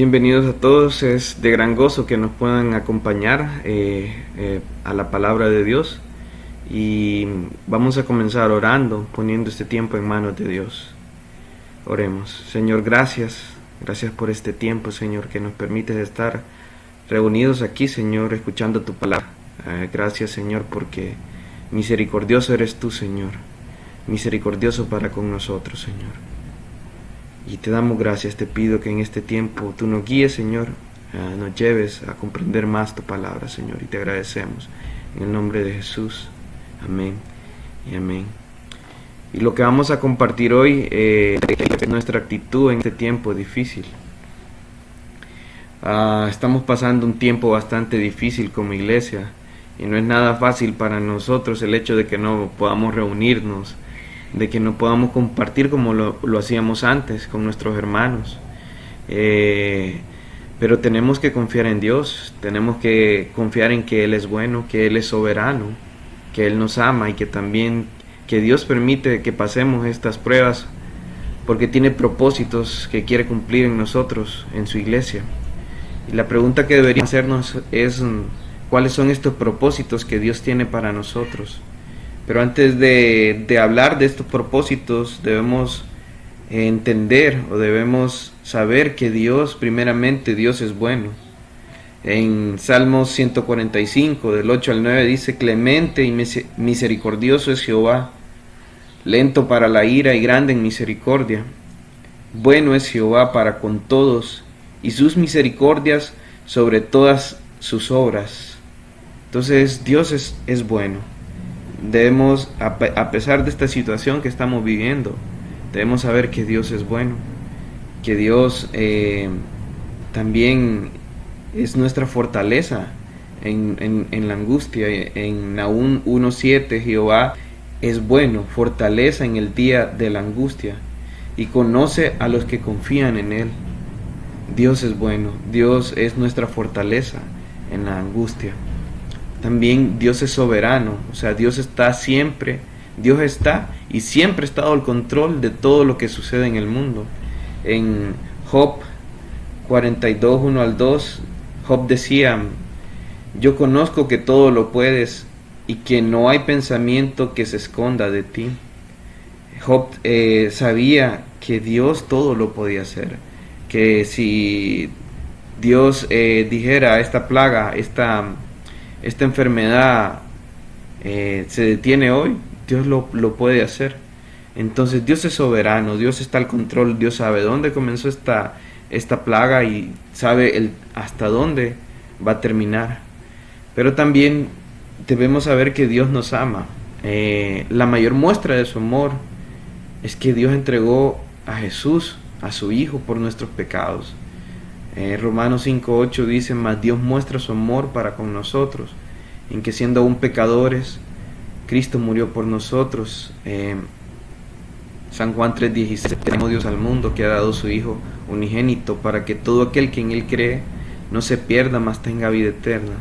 Bienvenidos a todos, es de gran gozo que nos puedan acompañar a la palabra de Dios y vamos a comenzar orando, poniendo este tiempo en manos de Dios. Oremos. Señor, gracias por este tiempo, Señor, que nos permites estar reunidos aquí, Señor, escuchando tu palabra. Gracias, Señor, porque misericordioso eres tú, Señor, misericordioso para con nosotros, Señor. Y te damos gracias, te pido que en este tiempo tú nos guíes, Señor, nos lleves a comprender más tu palabra, Señor, y te agradecemos. En el nombre de Jesús, amén y amén. Y lo que vamos a compartir hoy es nuestra actitud en este tiempo difícil. Estamos pasando un tiempo bastante difícil como iglesia, y no es nada fácil para nosotros el hecho de que no podamos reunirnos, de que no podamos compartir como lo hacíamos antes con nuestros hermanos, pero tenemos que confiar en Dios, tenemos que confiar en que Él es bueno, que Él es soberano, que Él nos ama y que también que Dios permite que pasemos estas pruebas porque tiene propósitos que quiere cumplir en nosotros, en su iglesia. Y la pregunta que deberíamos hacernos es ¿cuáles son estos propósitos que Dios tiene para nosotros? Pero antes de hablar de estos propósitos, debemos entender o debemos saber que Dios, primeramente, Dios es bueno. En Salmos 145, del 8 al 9, dice: clemente y misericordioso es Jehová, lento para la ira y grande en misericordia. Bueno es Jehová para con todos, y sus misericordias sobre todas sus obras. Entonces, Dios es bueno. Debemos, a pesar de esta situación que estamos viviendo, debemos saber que Dios es bueno, que Dios también es nuestra fortaleza en la angustia. En Nahum 1:7, Jehová es bueno, fortaleza en el día de la angustia, y conoce a los que confían en Él. Dios es bueno, Dios es nuestra fortaleza en la angustia. También Dios es soberano, o sea, Dios está y siempre ha estado al control de todo lo que sucede en el mundo. En Job 42, 1 al 2, Job decía: yo conozco que todo lo puedes y que no hay pensamiento que se esconda de ti. Job sabía que Dios todo lo podía hacer, que si Dios dijera esta plaga, esta enfermedad se detiene hoy, Dios lo puede hacer. Entonces Dios es soberano, Dios está al control, Dios sabe dónde comenzó esta plaga y sabe hasta dónde va a terminar. Pero también debemos saber que Dios nos ama. La mayor muestra de su amor es que Dios entregó a Jesús, a su Hijo, por nuestros pecados. Romanos 5:8 dice: mas Dios muestra su amor para con nosotros, en que siendo aún pecadores, Cristo murió por nosotros. San Juan 3:16: amó Dios al mundo, que ha dado su Hijo unigénito, para que todo aquel que en Él cree no se pierda, mas tenga vida eterna.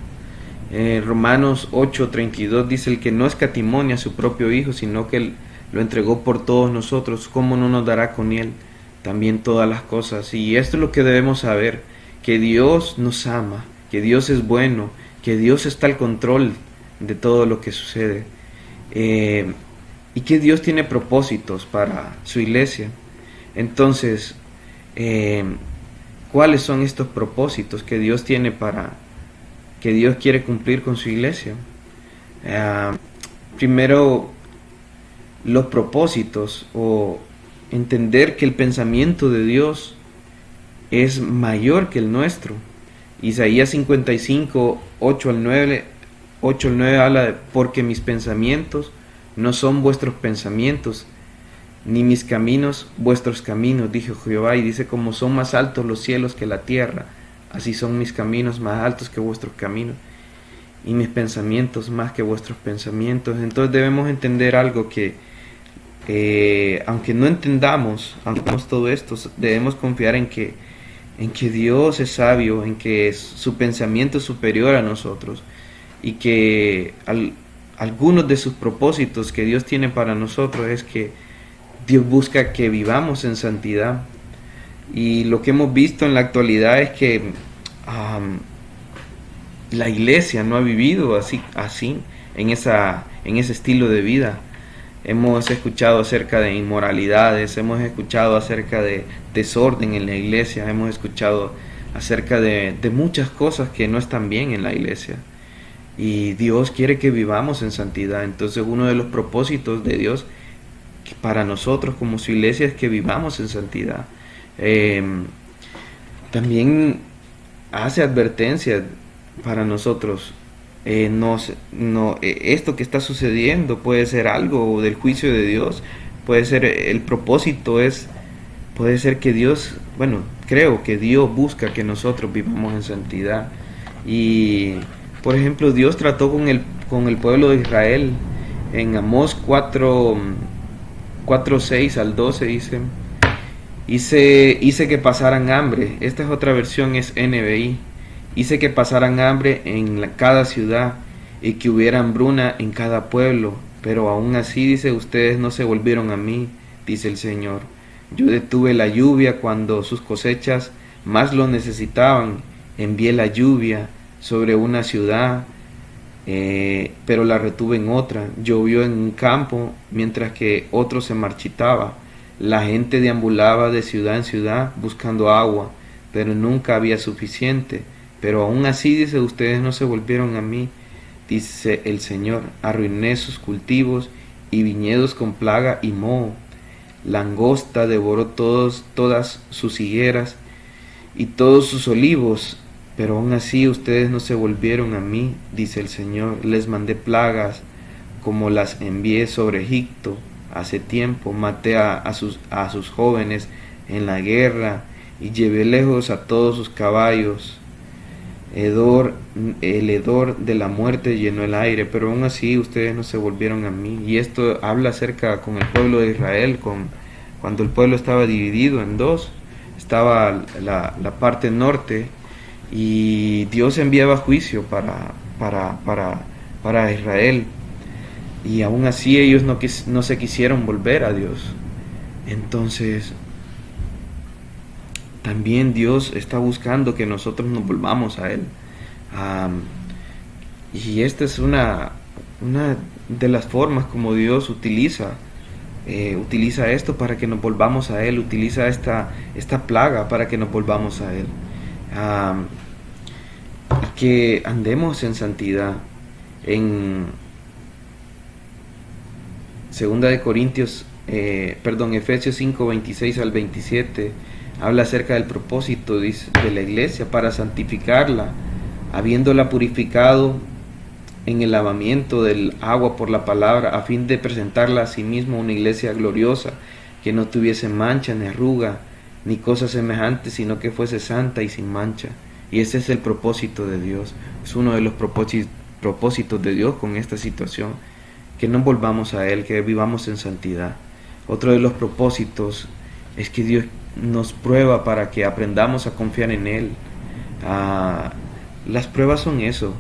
Romanos 8:32 dice: el que no escatimó a su propio Hijo, sino que Él lo entregó por todos nosotros, ¿cómo no nos dará con Él también todas las cosas? Y esto es lo que debemos saber, que Dios nos ama, que Dios es bueno, que Dios está al control de todo lo que sucede, y que Dios tiene propósitos para su iglesia. Entonces, ¿cuáles son estos propósitos que Dios tiene que Dios quiere cumplir con su iglesia? Primero, los propósitos, o entender que el pensamiento de Dios es mayor que el nuestro. Isaías 55, 8 al 9 habla de: porque mis pensamientos no son vuestros pensamientos, ni mis caminos vuestros caminos, dijo Jehová. Y dice: como son más altos los cielos que la tierra, así son mis caminos más altos que vuestros caminos, y mis pensamientos más que vuestros pensamientos. Entonces debemos entender algo, que aunque no entendamos todo esto, debemos confiar en que Dios es sabio, en que su pensamiento es superior a nosotros, y que algunos de sus propósitos que Dios tiene para nosotros es que Dios busca que vivamos en santidad. Y lo que hemos visto en la actualidad es que la iglesia no ha vivido así en ese estilo de vida. Hemos escuchado acerca de inmoralidades, hemos escuchado acerca de desorden en la iglesia, hemos escuchado acerca de muchas cosas que no están bien en la iglesia. Y Dios quiere que vivamos en santidad. Entonces uno de los propósitos de Dios para nosotros como su iglesia es que vivamos en santidad. También hace advertencia para nosotros. Esto que está sucediendo puede ser algo del juicio de Dios, puede ser el propósito puede ser que Dios, creo que Dios busca que nosotros vivamos en santidad. Y por ejemplo, Dios trató con el pueblo de Israel en Amós 4:6 al 12 dice: hice que pasaran hambre. Esta es otra versión, es NBI. Hice que pasaran hambre en cada ciudad y que hubiera hambruna en cada pueblo, pero aún así, dice, ustedes no se volvieron a mí, dice el Señor. Yo detuve la lluvia cuando sus cosechas más lo necesitaban. Envié la lluvia sobre una ciudad, pero la retuve en otra. Llovió en un campo mientras que otro se marchitaba. La gente deambulaba de ciudad en ciudad buscando agua, pero nunca había suficiente. Pero aún así, dice, ustedes no se volvieron a mí, dice el Señor. Arruiné sus cultivos y viñedos con plaga y moho. Langosta devoró todas sus higueras y todos sus olivos. Pero aún así ustedes no se volvieron a mí, dice el Señor. Les mandé plagas como las envié sobre Egipto hace tiempo. Maté a sus jóvenes en la guerra y llevé lejos a todos sus caballos. El hedor de la muerte llenó el aire, pero aún así ustedes no se volvieron a mí. Y esto habla acerca con el pueblo de Israel, cuando el pueblo estaba dividido en dos. Estaba la parte norte, y Dios enviaba juicio para Israel, y aún así ellos no se quisieron volver a Dios. Entonces también Dios está buscando que nosotros nos volvamos a Él. Y esta es una de las formas como Dios utiliza esto para que nos volvamos a Él, utiliza esta plaga para que nos volvamos a Él. Y que andemos en santidad. En 2 de Corintios, Efesios 5, 26 al 27, habla acerca del propósito, dice, de la iglesia para santificarla, habiéndola purificado en el lavamiento del agua por la palabra, a fin de presentarla a sí mismo una iglesia gloriosa, que no tuviese mancha ni arruga ni cosa semejante, sino que fuese santa y sin mancha. Y ese es el propósito de Dios. Es uno de los propósitos de Dios con esta situación, que no volvamos a Él, que vivamos en santidad. Otro de los propósitos es que Dios nos prueba para que aprendamos a confiar en Él. Las pruebas son eso,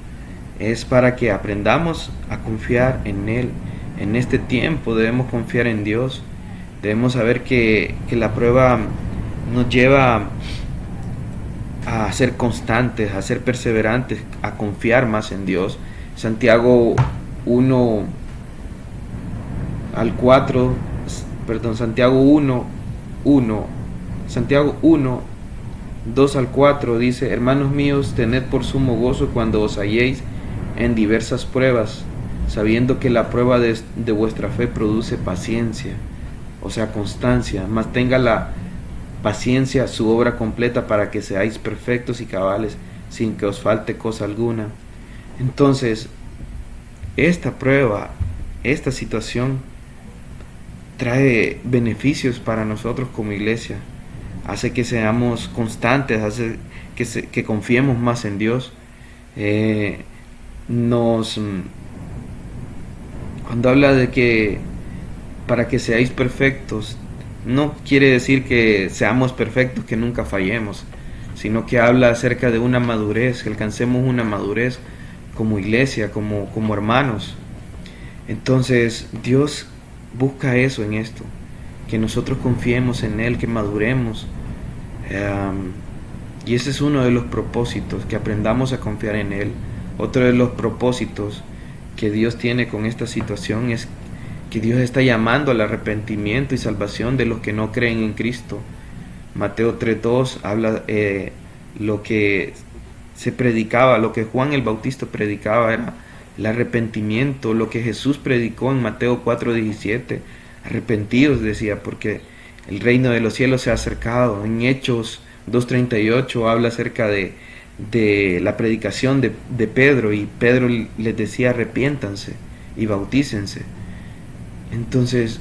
es para que aprendamos a confiar en Él. En este tiempo debemos confiar en Dios. Debemos saber que la prueba nos lleva a ser constantes, a ser perseverantes, a confiar más en Dios. Santiago 1 al 4, Santiago 1, 2 al 4 dice: hermanos míos, tened por sumo gozo cuando os halléis en diversas pruebas, sabiendo que la prueba de vuestra fe produce paciencia, o sea, constancia. Mas tenga la paciencia su obra completa, para que seáis perfectos y cabales, sin que os falte cosa alguna. Entonces, esta prueba, esta situación trae beneficios para nosotros como iglesia. Hace que seamos constantes, hace que confiemos más en Dios. Cuando habla de que para que seáis perfectos, no quiere decir que seamos perfectos, que nunca fallemos, sino que habla acerca de una madurez, que alcancemos una madurez como iglesia, como hermanos. Entonces Dios busca eso en esto, que nosotros confiemos en Él, que maduremos. Y ese es uno de los propósitos, que aprendamos a confiar en Él. Otro de los propósitos que Dios tiene con esta situación es que Dios está llamando al arrepentimiento y salvación de los que no creen en Cristo. Mateo 3:2 habla lo que se predicaba, lo que Juan el Bautista predicaba era el arrepentimiento, lo que Jesús predicó en Mateo 4:17. Arrepentidos, decía, porque el reino de los cielos se ha acercado. En Hechos 2:38 habla acerca de la predicación de Pedro, y Pedro les decía: arrepiéntanse y bautícense. Entonces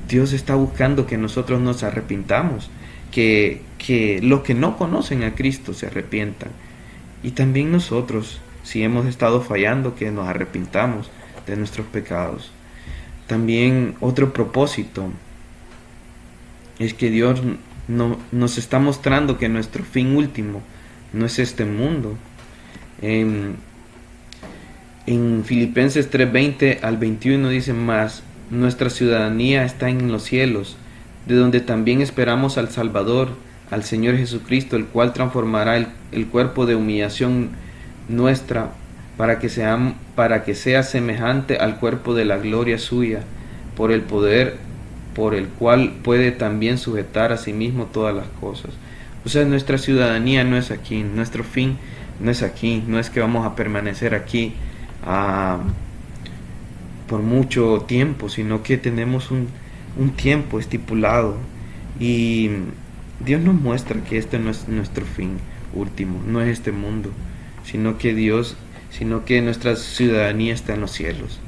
Dios está buscando que nosotros nos arrepintamos, que los que no conocen a Cristo se arrepientan, y también nosotros, si hemos estado fallando, que nos arrepintamos de nuestros pecados. También otro propósito es que Dios nos está mostrando que nuestro fin último no es este mundo. En Filipenses 3:20 al 21 dice: más nuestra ciudadanía está en los cielos, de donde también esperamos al Salvador, al Señor Jesucristo, el cual transformará el cuerpo de humillación nuestra para que sea semejante al cuerpo de la gloria suya, por el poder por el cual puede también sujetar a sí mismo todas las cosas. O sea, nuestra ciudadanía no es aquí, nuestro fin no es aquí, no es que vamos a permanecer aquí por mucho tiempo, sino que tenemos un tiempo estipulado, y Dios nos muestra que este no es nuestro fin último, no es este mundo, sino que nuestra ciudadanía está en los cielos.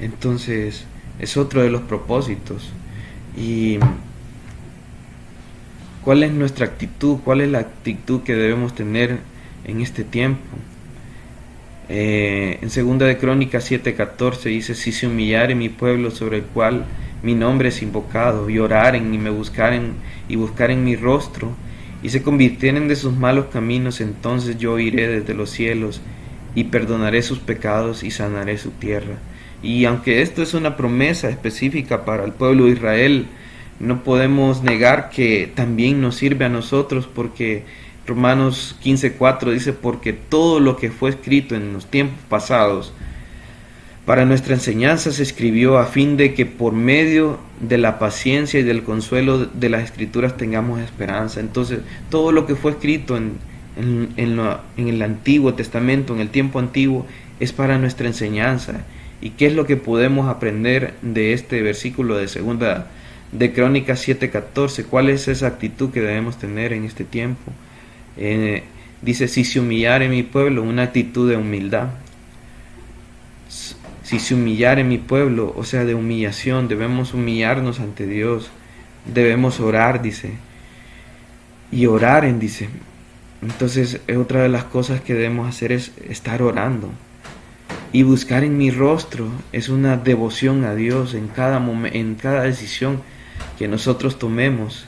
Entonces es otro de los propósitos. Y ¿cuál es nuestra actitud? ¿Cuál es la actitud que debemos tener en este tiempo? En 2 de Crónicas 7:14 dice: si se humillare mi pueblo, sobre el cual mi nombre es invocado, y oraren y me buscaren y buscaren mi rostro, y se convirtieren de sus malos caminos, entonces yo iré desde los cielos y perdonaré sus pecados y sanaré su tierra. Y aunque esto es una promesa específica para el pueblo de Israel, no podemos negar que también nos sirve a nosotros, porque Romanos 15:4 dice: porque todo lo que fue escrito en los tiempos pasados para nuestra enseñanza se escribió a fin de que por medio de la paciencia y del consuelo de las Escrituras tengamos esperanza. Entonces, todo lo que fue escrito en el Antiguo Testamento, en el tiempo antiguo, es para nuestra enseñanza. ¿Y qué es lo que podemos aprender de este versículo de 2 de Crónicas 7:14? ¿Cuál es esa actitud que debemos tener en este tiempo? Dice: si se humillare mi pueblo, una actitud de humildad. Si se humillare mi pueblo, o sea, de humillación, debemos humillarnos ante Dios, debemos orar, dice, y oraren, dice. Entonces, otra de las cosas que debemos hacer es estar orando. Y buscar en mi rostro es una devoción a Dios en cada decisión que nosotros tomemos.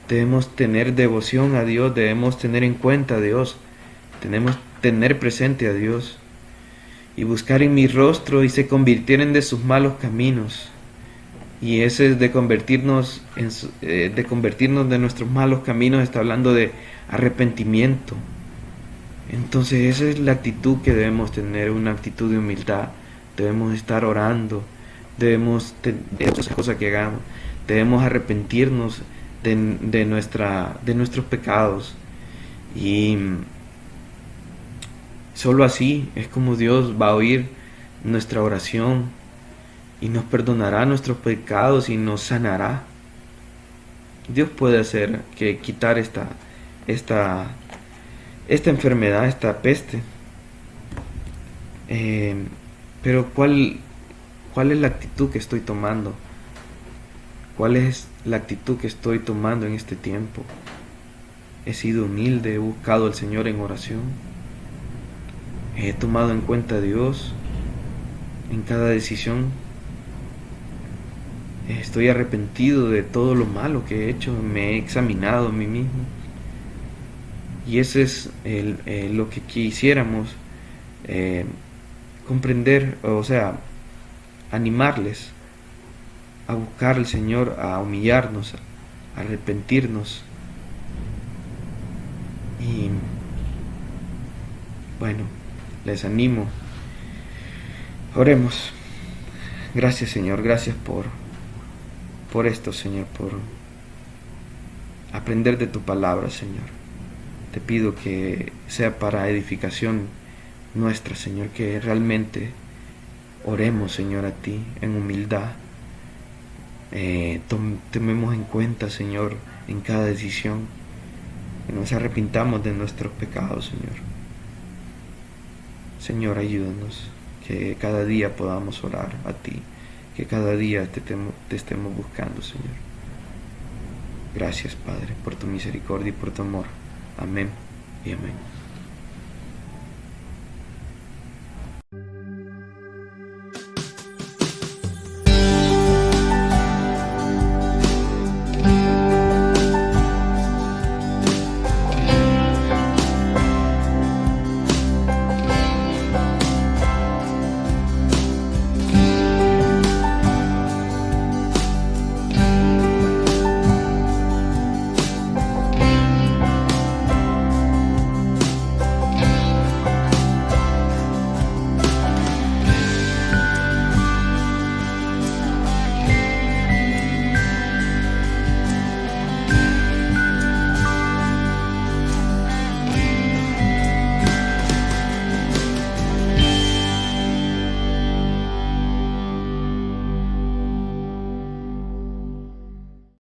Debemos tener devoción a Dios, debemos tener en cuenta a Dios, debemos tener presente a Dios. Y buscar en mi rostro y se convirtieren de sus malos caminos. Y ese es de convertirnos de nuestros malos caminos, está hablando de arrepentimiento. Entonces esa es la actitud que debemos tener, una actitud de humildad. Debemos estar orando, debemos las cosas que hagamos, debemos arrepentirnos de nuestros pecados, y solo así es como Dios va a oír nuestra oración y nos perdonará nuestros pecados y nos sanará. Dios puede hacer que quitar esta enfermedad, esta peste. Pero ¿cuál es la actitud que estoy tomando? ¿Cuál es la actitud que estoy tomando en este tiempo? He sido humilde, he buscado al Señor en oración, he tomado en cuenta a Dios en cada decisión, estoy arrepentido de todo lo malo que he hecho, me he examinado a mí mismo. Y ese es lo que quisiéramos comprender, o sea, animarles a buscar al Señor, a humillarnos, a arrepentirnos Y bueno, les animo. Oremos. Gracias, Señor, gracias por esto, Señor, por aprender de tu palabra, Señor. Te pido que sea para edificación nuestra, Señor, que realmente oremos, Señor, a ti en humildad. Tomemos en cuenta, Señor, en cada decisión, que nos arrepintamos de nuestros pecados, Señor. Señor, ayúdanos, que cada día podamos orar a ti, que cada día te estemos buscando, Señor. Gracias, Padre, por tu misericordia y por tu amor. Amén y amén.